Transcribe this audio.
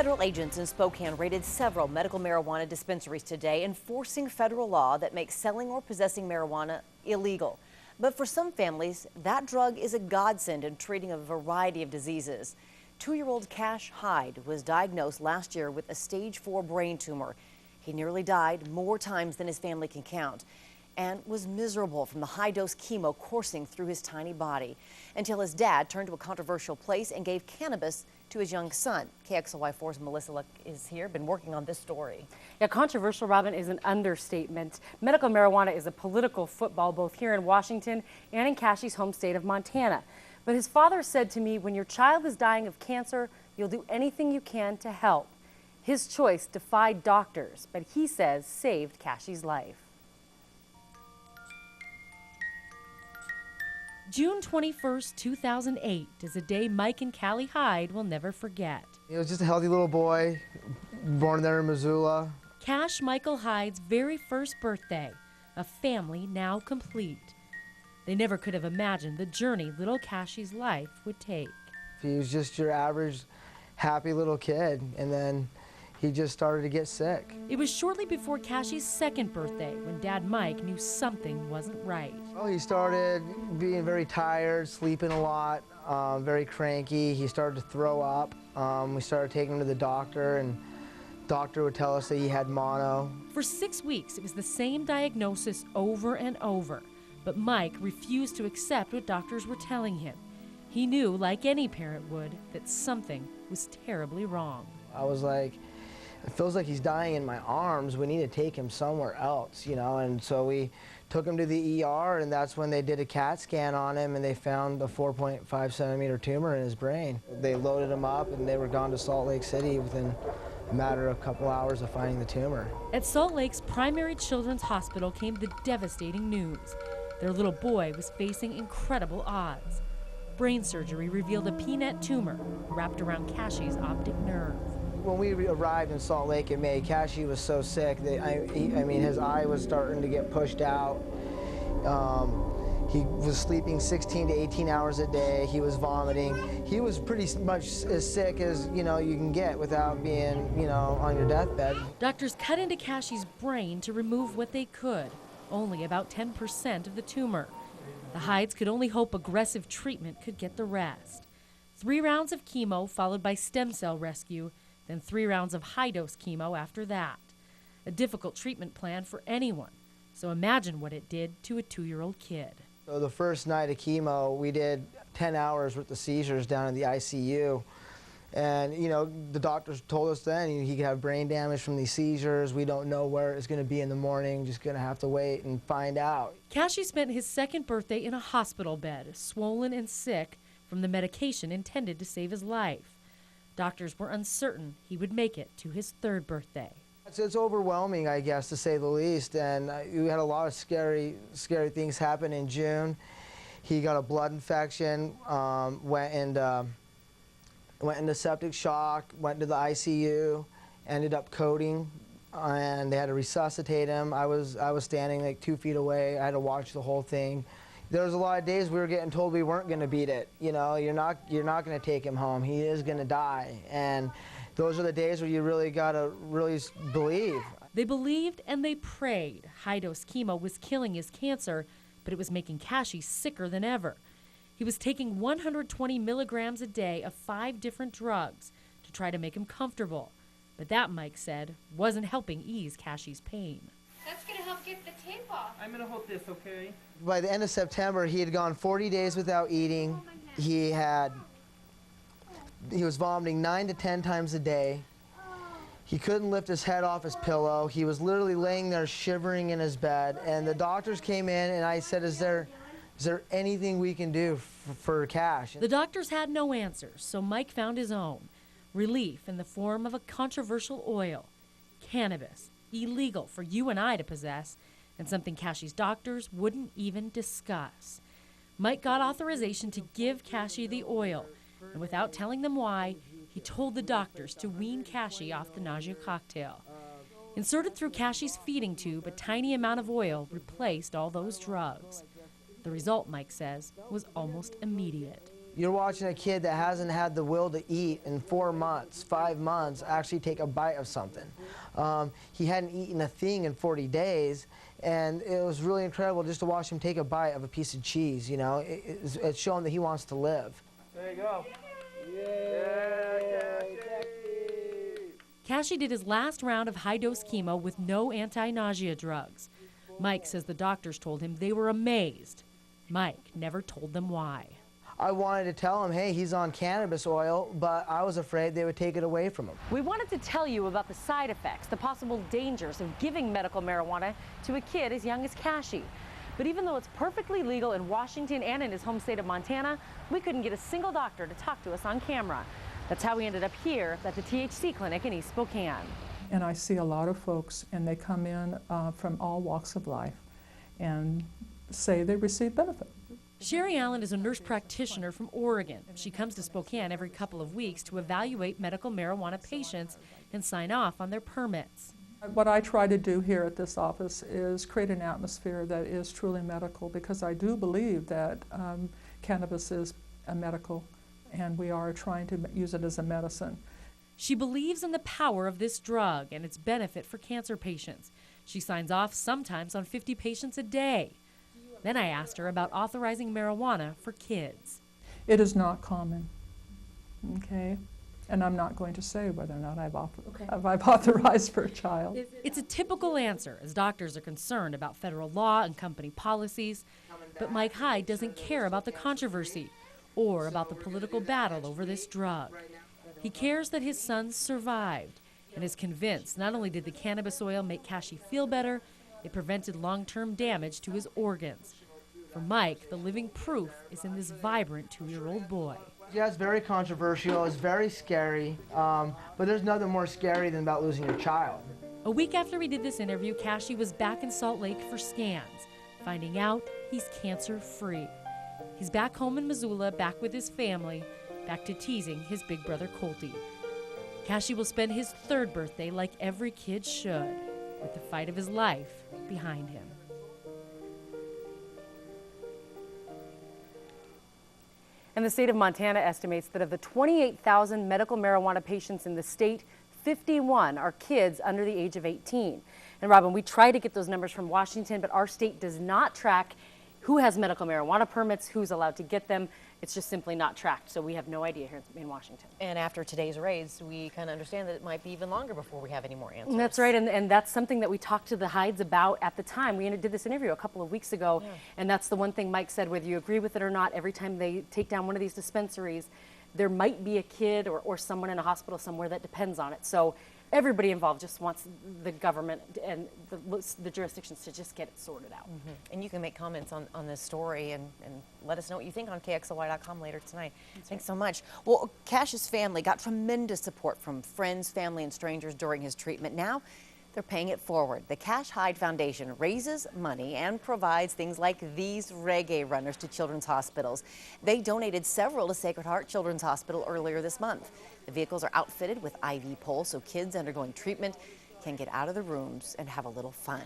Federal agents in Spokane raided several medical marijuana dispensaries today, enforcing federal law that makes selling or possessing marijuana illegal. But for some families, that drug is a godsend in treating a variety of diseases. 2-year-old Cash Hyde was diagnosed last year with a stage 4 brain tumor. He nearly died more times than his family can count and was miserable from the high-dose chemo coursing through his tiny body until his dad turned to a controversial place and gave cannabis to his young son. KXLY 4's Melissa Luck is here, been working on this story. Yeah, controversial, Robin, is an understatement. Medical marijuana is a political football both here in Washington and in Cashy's home state of Montana. But his father said to me, when your child is dying of cancer, you'll do anything you can to help. His choice defied doctors, but he says saved Cashy's life. June 21st, 2008 is a day Mike and Callie Hyde will never forget. He was just a healthy little boy, born there in Missoula. Cash Michael Hyde's very first birthday, a family now complete. They never could have imagined the journey little Cashy's life would take. He was just your average, happy little kid, and then he just started to get sick. It was shortly before Cashy's second birthday when Dad Mike knew something wasn't right. Well, he started being very tired, sleeping a lot, very cranky. He started to throw up. We started taking him to the doctor, and the doctor would tell us that he had mono. For 6 weeks, it was the same diagnosis over and over, but Mike refused to accept what doctors were telling him. He knew, like any parent would, that something was terribly wrong. I was like, it feels like he's dying in my arms. We need to take him somewhere else, you know, and so we took him to the ER, and that's when they did a CAT scan on him, and they found a 4.5 centimeter tumor in his brain. They loaded him up, and they were gone to Salt Lake City within a matter of a couple hours of finding the tumor. At Salt Lake's Primary Children's Hospital came the devastating news. Their little boy was facing incredible odds. Brain surgery revealed a peanut tumor wrapped around Cashy's optic nerve. When we arrived in Salt Lake in May, Cashy was so sick that, I mean, his eye was starting to get pushed out. He was sleeping 16 to 18 hours a day. He was vomiting. He was pretty much as sick as, you know, you can get without being, you know, on your deathbed. Doctors cut into Cashy's brain to remove what they could, only about 10% of the tumor. The Hydes could only hope aggressive treatment could get the rest. 3 rounds of chemo followed by stem cell rescue, then 3 rounds of high-dose chemo after that. A difficult treatment plan for anyone, so imagine what it did to a 2-year-old kid. So the first night of chemo, we did 10 hours worth of seizures down in the ICU. And, you know, the doctors told us then he could have brain damage from these seizures. We don't know where it's going to be in the morning, just going to have to wait and find out. Cashy spent his second birthday in a hospital bed, swollen and sick from the medication intended to save his life. Doctors were uncertain he would make it to his 3rd birthday. It's overwhelming, I guess, to say the least, and we had a lot of scary things happen in June. He got a blood infection, went into septic shock, went to the ICU, ended up coding, and they had to resuscitate him. I was standing like 2 feet away. I had to watch the whole thing. There was a lot of days we were getting told we weren't going to beat it. You know, you're not going to take him home. He is going to die. And those are the days where you really got to really believe. They believed and they prayed. High-dose chemo was killing his cancer, but it was making Cashy sicker than ever. He was taking 120 milligrams a day of 5 different drugs to try to make him comfortable. But that, Mike said, wasn't helping ease Cashy's pain. That's going to help get the tape off. I'm going to hold this, okay? By the end of September, he had gone 40 days without eating. He was vomiting 9 to 10 times a day. He couldn't lift his head off his pillow. He was literally laying there shivering in his bed. And the doctors came in, and I said, is there anything we can do for Cash? The doctors had no answers, so Mike found his own. Relief in the form of a controversial oil, cannabis, illegal for you and I to possess, and something Cashy's doctors wouldn't even discuss. Mike got authorization to give Cashy the oil, and without telling them why, he told the doctors to wean Cashy off the nausea cocktail. Inserted through Cashy's feeding tube, a tiny amount of oil replaced all those drugs. The result, Mike says, was almost immediate. You're watching a kid that hasn't had the will to eat in 4 months, 5 months, actually take a bite of something. He hadn't eaten a thing in 40 days, and it was really incredible just to watch him take a bite of a piece of cheese. You know, it's showing that he wants to live. There you go. Cashy did his last round of high-dose chemo with no anti-nausea drugs. Mike says the doctors told him they were amazed. Mike never told them why. I wanted to tell him, hey, he's on cannabis oil, but I was afraid they would take it away from him. We wanted to tell you about the side effects, the possible dangers of giving medical marijuana to a kid as young as Cashy. But even though it's perfectly legal in Washington and in his home state of Montana, we couldn't get a single doctor to talk to us on camera. That's how we ended up here at the THC clinic in East Spokane. And I see a lot of folks, and they come in from all walks of life and say they receive benefit. Sherry Allen is a nurse practitioner from Oregon. She comes to Spokane every couple of weeks to evaluate medical marijuana patients and sign off on their permits. What I try to do here at this office is create an atmosphere that is truly medical, because I do believe that cannabis is a medical, and we are trying to use it as a medicine. She believes in the power of this drug and its benefit for cancer patients. She signs off sometimes on 50 patients a day. Then I asked her about authorizing marijuana for kids. It is not common, okay? And I'm not going to say whether or not I've authorized for a child. It's a typical answer, as doctors are concerned about federal law and company policies. But Mike Hyde doesn't care about the controversy or about the political battle over this drug. He cares that his son survived and is convinced not only did the cannabis oil make Cashy feel better, it prevented long-term damage to his organs. For Mike, the living proof is in this vibrant 2-year-old boy. Yeah, it's very controversial, it's very scary, but there's nothing more scary than about losing your child. A week after we did this interview, Cashy was back in Salt Lake for scans, finding out he's cancer-free. He's back home in Missoula, back with his family, back to teasing his big brother Colty. Cashy will spend his 3rd birthday like every kid should, with the fight of his life behind him. And the state of Montana estimates that of the 28,000 medical marijuana patients in the state, 51 are kids under the age of 18. And Robin, we try to get those numbers from Washington, but our state does not track who has medical marijuana permits, who's allowed to get them. It's just simply not tracked, so we have no idea here in Washington. And after today's raids, we kind of understand that it might be even longer before we have any more answers. That's right, and that's something that we talked to the Hydes about at the time. We did this interview a couple of weeks ago, and that's the one thing Mike said, whether you agree with it or not, every time they take down one of these dispensaries, there might be a kid or someone in a hospital somewhere that depends on it. So everybody involved just wants the government and the jurisdictions to just get it sorted out. And you can make comments on this story and let us know what you think on KXLY.com later tonight. Thanks so much. Well, Cash's family got tremendous support from friends, family, and strangers during his treatment. Now they're paying it forward. The Cash Hyde Foundation raises money and provides things like these reggae runners to children's hospitals. They donated several to Sacred Heart Children's Hospital earlier this month. The vehicles are outfitted with IV poles so kids undergoing treatment can get out of the rooms and have a little fun.